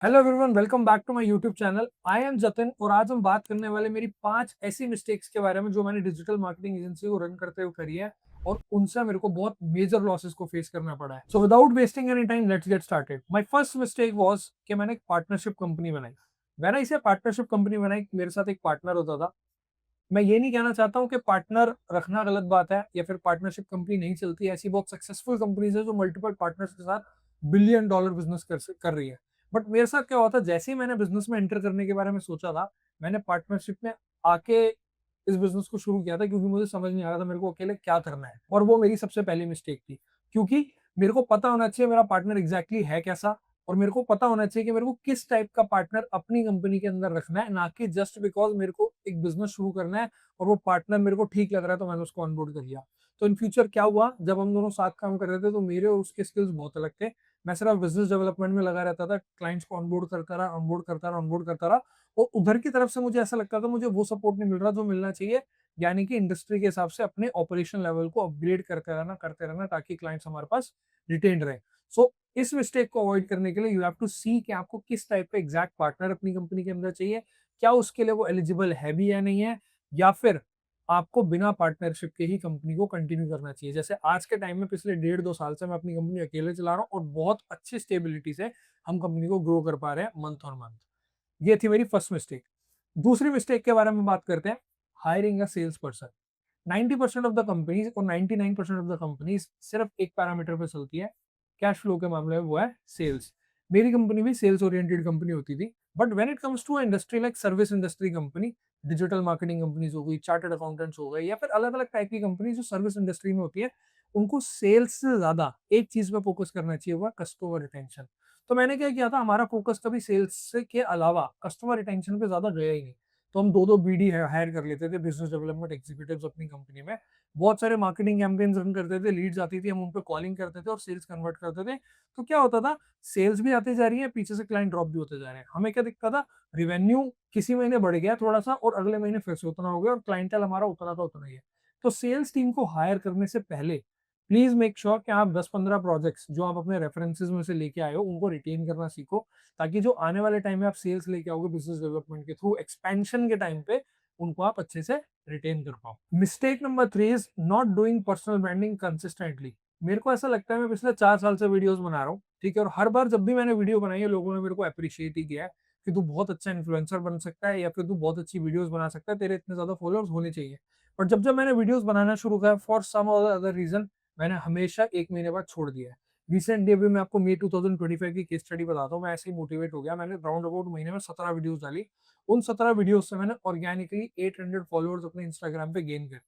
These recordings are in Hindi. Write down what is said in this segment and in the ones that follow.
Hello everyone, welcome back to my YouTube channel. I am Jatin और आज हम बात करने वाले मेरी 5 ऐसी मिस्टेक्स के बारे में जो मैंने डिजिटल मार्केटिंग एजेंसी को रन करते हुए करी है और उनसे मेरे को बहुत मेजर लॉसेस को फेस करना पड़ा है। So without wasting any time let's get started. My first mistake was कि मैंने एक पार्टनरशिप कंपनी बनाई। मैंने इसे पार्टनरशिप कंपनी बनाई, मेरे साथ एक पार्टनर होता था। मैं ये नहीं कहना चाहता हूँ कि पार्टनर रखना गलत बात है या फिर पार्टनरशिप कंपनी नहीं चलती। ऐसी बहुत सक्सेसफुल कंपनीज है जो मल्टीपल पार्टनर्स के साथ बिलियन डॉलर बिजनेस कर रही है। बट मेरे साथ क्या हुआ था, जैसे ही मैंने बिजनेस में एंटर करने के बारे में सोचा था, मैंने पार्टनरशिप में आके इस बिजनेस को शुरू किया था क्योंकि मुझे समझ नहीं आ रहा था मेरे को अकेले क्या करना है। और वो मेरी सबसे पहली मिस्टेक थी, क्योंकि मेरे को पता होना चाहिए मेरा पार्टनर एग्जैक्टली है कैसा, और मेरे को पता होना चाहिए कि मेरे को किस टाइप का पार्टनर अपनी कंपनी के अंदर रखना है, ना कि जस्ट बिकॉज मेरे को एक बिजनेस शुरू करना है और वो पार्टनर मेरे को ठीक लग रहा है तो मैंने उसको ऑनबोर्ड कर लिया। तो इन फ्यूचर क्या हुआ, जब हम दोनों साथ काम कर रहे थे तो मेरे और उसके स्किल्स बहुत अलग थे। मैं सिर्फ बिजनेस डेवलपमेंट में लगा रहता था, क्लाइंट्स को ऑनबोर्ड करता रहा, ऑनबोर्ड करता रहा, ऑनबोर्ड करता रहा। और उधर की तरफ से मुझे ऐसा लगता था मुझे वो सपोर्ट नहीं मिल रहा जो मिलना चाहिए, यानी कि इंडस्ट्री के हिसाब से अपने ऑपरेशन लेवल को अपग्रेड करते रहना ताकि क्लाइंट्स हमारे पास रिटेन रहे। सो इस मिस्टेक को अवॉइड करने के लिए यू हैव टू सी कि आपको किस टाइप का एग्जैक्ट पार्टनर अपनी कंपनी के अंदर चाहिए, क्या उसके लिए वो एलिजिबल है भी या नहीं है, या फिर आपको बिना पार्टनरशिप के ही कंपनी को कंटिन्यू करना चाहिए। जैसे आज के टाइम में पिछले 1.5-2 साल से मैं अपनी कंपनी अकेले चला रहा हूँ और बहुत अच्छी स्टेबिलिटी से हम कंपनी को ग्रो कर पा रहे हैं मंथ ऑन मंथ। ये थी मेरी फर्स्ट मिस्टेक। दूसरी मिस्टेक के बारे में बात करते हैं, hiring a sales person. 90% of the companies और 99% ऑफ द कंपनीज सिर्फ एक पैरामीटर पे चलती है, कैश फ्लो के मामले में, वो है सेल्स। मेरी कंपनी भी सेल्स ओरिएंटेड कंपनी होती थी, but when it comes to industry like service industry company, digital marketing companies हो गई, चार्टर्ड अकाउंटेंट्स हो गए, या फिर अलग अलग टाइप की कंपनी जो सर्विस इंडस्ट्री में होती है, उनको सेल्स से ज्यादा एक चीज पे फोकस करना चाहिए, हुआ कस्टमर रिटेंशन। तो मैंने क्या किया था, हमारा फोकस कभी सेल्स के अलावा कस्टमर रिटेंशन पे ज्यादा गया ही नहीं। तो हम दो दो बीडी हायर कर लेते थे, बिजनेस डेवलपमेंट एग्जीक्यूटिव्स अपनी कंपनी में। बहुत सारे मार्केटिंग कैंपेन्स रन करते थे, लीड्स आती थी, हम उन पे कॉलिंग करते थे और सेल्स कन्वर्ट करते थे। तो क्या होता था, सेल्स भी आती जा रही है, पीछे से क्लाइंट ड्रॉप भी होते जा रहे हैं। हमें क्या दिखता था, रिवेन्यू किसी महीने बढ़ गया थोड़ा सा और अगले महीने फिर से उतना हो गया और क्लाइंटल हमारा उतना का उतना ही है। तो सेल्स टीम को हायर करने से पहले प्लीज मेक श्योर कि आप 10-15 प्रोजेक्ट्स जो आप अपने रेफरेंसेस में से लेके आए हो उनको रिटेन करना सीखो, ताकि जो आने वाले टाइम में आप सेल्स लेके आओगे बिजनेस डेवलपमेंट के थ्रू एक्सपेंशन के टाइम पे, उनको आप अच्छे से रिटेन कर पाओ। Mistake number 3 is not doing personal branding consistently. मेरे को ऐसा लगता है, मैं पिछले 4 साल से वीडियोस बना रहा हूँ, ठीक है, और हर बार जब भी मैंने वीडियो बनाई है लोगों ने मेरे को अप्रिशिएट ही किया है कि तू बहुत अच्छा इन्फ्लुएंसर बन सकता है या फिर तू बहुत अच्छी वीडियोस बना सकता है, तेरे इतने ज्यादा फॉलोअर्स होने चाहिए। बट जब जब मैंने वीडियोस बनाना शुरू किया, फॉर सम और अदर रीजन, मैंने हमेशा 1 महीने बाद छोड़ दिया है। रिसेंटली अभी मैं आपको मई 2025 की केस स्टडी बताता हूँ, मैं ऐसे ही मोटिवेट हो गया, मैंने राउंड अबाउट महीने में 17 वीडियोस डाली। उन 17 वीडियोस से मैंने ऑर्गेनिकली 800 फॉलोअर्स अपने इंस्टाग्राम पे गेन करे,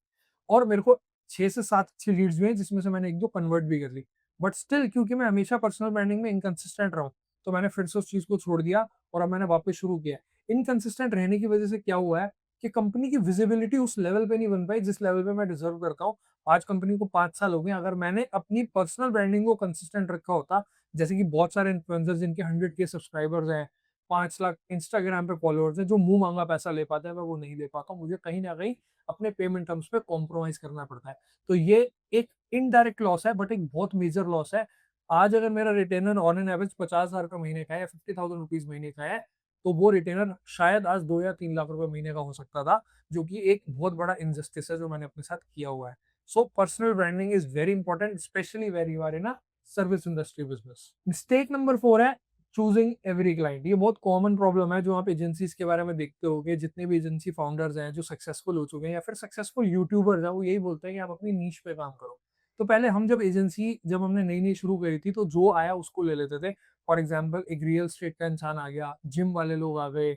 और मेरे को 6 से 7 अच्छी लीड्स भी हैं जिसमें से मैंने एक दो कन्वर्ट भी कर ली। बट स्टिल क्योंकि मैं हमेशा पर्सनल ब्रांडिंग में इनकंसिस्टेंट रहा हूँ, तो मैंने फिर से उस चीज को छोड़ दिया और अब मैंने वापस शुरू किया। इनकंसिस्टेंट रहने की वजह से क्या हुआ है कि कंपनी की विजिबिलिटी उस लेवल पे नहीं बन पाई जिस लेवल पे मैं डिजर्व करता हूँ। आज कंपनी को 5 साल हो गए, अगर मैंने अपनी पर्सनल ब्रांडिंग को कंसिस्टेंट रखा होता, जैसे कि बहुत सारे इन्फ्लुएंसर्स जिनके 100K सब्सक्राइबर्स हैं, 5 लाख इंस्टाग्राम पे फॉलोअर्स हैं, जो मुंह मांगा पैसा ले पाते हैं, मैं वो नहीं ले पाता हूँ। मुझे कहीं ना कहीं अपने पेमेंट टर्म्स पे कॉम्प्रोमाइज करना पड़ता है। तो ये एक इनडायरेक्ट लॉस है, बट एक बहुत मेजर लॉस है। आज अगर मेरा रिटेनर ऑन एन एवरेज 50,000 का महीने का है या 50,000 रुपीज महीने का है, तो वो रिटेनर शायद आज 2 या 3 लाख रुपए महीने का हो सकता था, जो कि एक बहुत बड़ा इनजस्टिस है जो मैंने अपने साथ किया हुआ है। So personal branding is very important, specially where you are in a service industry business. Mistake number 4 है चूजिंग एवरी क्लाइंट। ये बहुत कॉमन प्रॉब्लम है जो आप एजेंसीज के बारे में देखते होगे। जितने भी एजेंसी फाउंडर्स हैं जो सक्सेसफुल हो चुके हैं या फिर सक्सेसफुल यूट्यूबर्स हैं, वो यही बोलते हैं कि आप अपनी नीश पे काम करो। तो पहले हम जब हमने नई नई शुरू करी थी तो जो आया उसको ले लेते थे। फॉर एग्जाम्पल, एक रियल स्टेट का इंसान आ गया, जिम वाले लोग आ गए,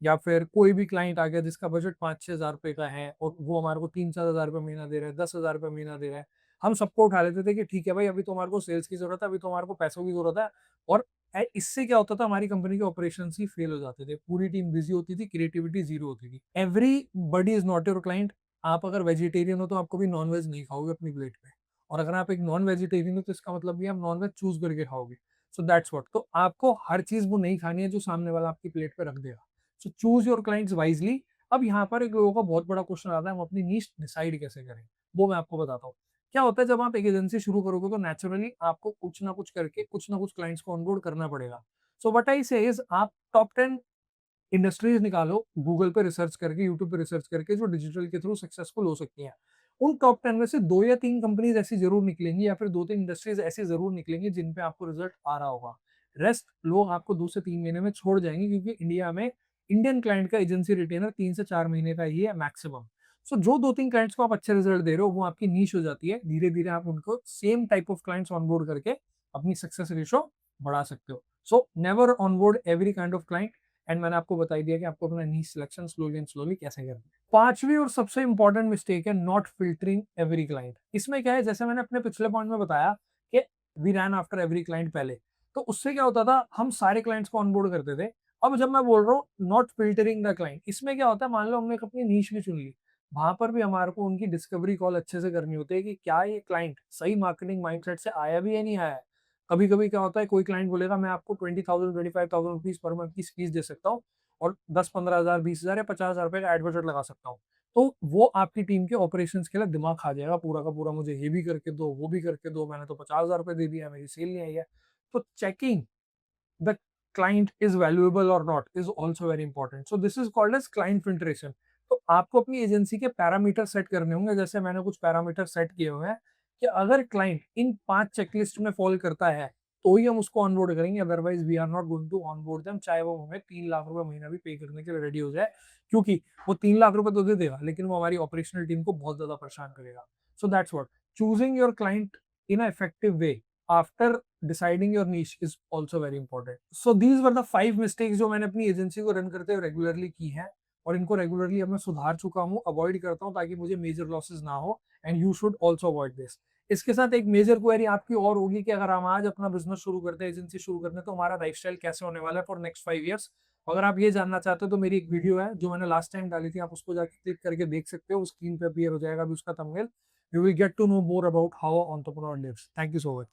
या फिर कोई भी क्लाइंट आ गया जिसका बजट 5-6 हज़ार रुपए का है और वो हमारे को 3-4 हज़ार रुपये महीना दे रहा है, 10 हज़ार रुपये महीना दे रहा है। हम सबको उठा लेते थे कि ठीक है भाई, अभी तो हमारे को सेल्स की जरूरत है, अभी तो हमारे को पैसों की जरूरत है। और इससे क्या होता था, हमारी कंपनी के ऑपरेशन ही फेल हो जाते थे, पूरी टीम बिजी होती थी, क्रिएटिविटी जीरो होती थी। Every body is not your client. आप अगर वेजिटेरियन हो तो आप कभी नॉन वेज नहीं खाओगे अपनी प्लेट पे, और अगर आप एक नॉन वेजिटेरियन हो तो इसका मतलब भी आप नॉन वेज चूज करके खाओगे। So that's what. तो आपको हर चीज वो नहीं खानी है जो सामने वाला आपकी प्लेट पे रख देगा। So choose your clients wisely. अब यहाँ पर एक लोगों का बहुत बड़ा क्वेश्चन आता है, हम अपनी नीश डिसाइड कैसे करें। वो मैं आपको बताता हूँ। क्या होता है, जब आप एक एजेंसी शुरू करोगे तो नेचुरली आपको कुछ ना कुछ करके कुछ ना कुछ क्लाइंट्स को ऑनबोर्ड करना पड़ेगा। सो व्हाट आई से इज आप टॉप 10 इंडस्ट्रीज निकालो गूगल पे रिसर्च करके, यूट्यूब पे रिसर्च करके, जो डिजिटल के थ्रू सक्सेसफुल हो सकती हैं। उन टॉप 10 में से 2 या 3 कंपनीज ऐसी जरूर निकलेंगी, या फिर 2-3 इंडस्ट्रीज ऐसी जरूर निकलेंगी जिन पे आपको रिजल्ट आ रहा होगा। रेस्ट लोग आपको 2 से 3 महीने में छोड़ जाएंगे, क्योंकि इंडिया में इंडियन क्लाइंट का एजेंसी रिटेनर 3 से 4 महीने का ही है मैक्सिमम। सो जो 2-3 क्लाइंट्स को आप अच्छे रिजल्ट दे रहे हो, वो आपकी नीश हो जाती है। धीरे-धीरे आप उनको same type of clients onboard करके अपनी सक्सेस रेशो बढ़ा सकते हो। So never onboard every kind of client, and मैंने आपको बता दिया कि आपको अपना नीश सिलेक्शन स्लोली एंड स्लोली कैसे करना है। पांचवी और सबसे इंपॉर्टेंट मिस्टेक है नॉट फिल्टरिंग एवरी क्लाइंट। इसमें क्या है, जैसे मैंने अपने पिछले पॉइंट में बताया कि we ran after every client पहले, तो उससे क्या होता था, हम सारे क्लाइंट्स को ऑनबोर्ड करते थे। अब जब मैं बोल रहा हूँ नॉट फिल्टरिंग द क्लाइंट, इसमें क्या होता है, मान लो हमने एक अपनी नीश भी चुन ली, वहां पर भी हमारे को उनकी डिस्कवरी कॉल अच्छे से करनी होती है कि क्या ये क्लाइंट सही मार्केटिंग माइंडसेट से आया भी या नहीं आया है। कभी कभी क्या होता है, कोई क्लाइंट बोलेगा मैं आपको 20,000 25,000 रुपीज पर मंथ की फीस दे सकता हूँ, और 10-15,000 20,000 या 50,000 रुपए का एड बजट लगा सकता हूँ। तो वो आपकी टीम के ऑपरेशंस के लिए दिमाग खा जाएगा पूरा का पूरा, मुझे ये भी करके दो, वो भी करके दो, मैंने तो 50,000 रुपए दे दिया, मेरी सेल नहीं आई है। तो checking the client is valuable or not is also very important. So this is called as client filtration. तो आपको अपनी एजेंसी के पैरामीटर सेट करने होंगे। जैसे मैंने कुछ पैरामीटर सेट किए हुए हैं कि अगर क्लाइंट इन 5 चेकलिस्ट में फॉल करता है तो ही हम उसको ऑनबोर्ड करेंगे, otherwise we are not going to onboard them, चाहे वो हमें 3 लाख रुपए महीना भी पे करने के लिए रेडी हो जाए। क्योंकि वो 3 लाख रुपए तो दे देगा, लेकिन वो हमारी ऑपरेशनल टीम को बहुत ज्यादा परेशान करेगा। So that's what choosing your client in a effective way after deciding your niche is also very important. So these were the 5 mistakes जो मैंने अपनी एजेंसी को रन करते हुए रेगुलरली की हैं, और इनको रेगुलरली अब मैं सुधार चुका हूँ, अवॉइड करता हूँ ताकि मुझे मेजर लॉसेस ना हो, and you should also avoid this. इसके साथ एक मेजर क्वेरी आपकी और होगी कि अगर हम आज अपना बिजनेस शुरू करते हैं, एजेंसी शुरू करते हैं, तो हमारा लाइफस्टाइल कैसे होने वाला है फॉर नेक्स्ट 5 ईयर्स। अगर आप ये जानना चाहते हो तो मेरी एक वीडियो है जो मैंने लास्ट टाइम डाली थी, आप उसको जाके क्लिक करके देख सकते हो, स्क्रीन पे अपीयर हो जाएगा अभी उसका thumbnail. You will get to know more about how entrepreneur lives. Thank you so much.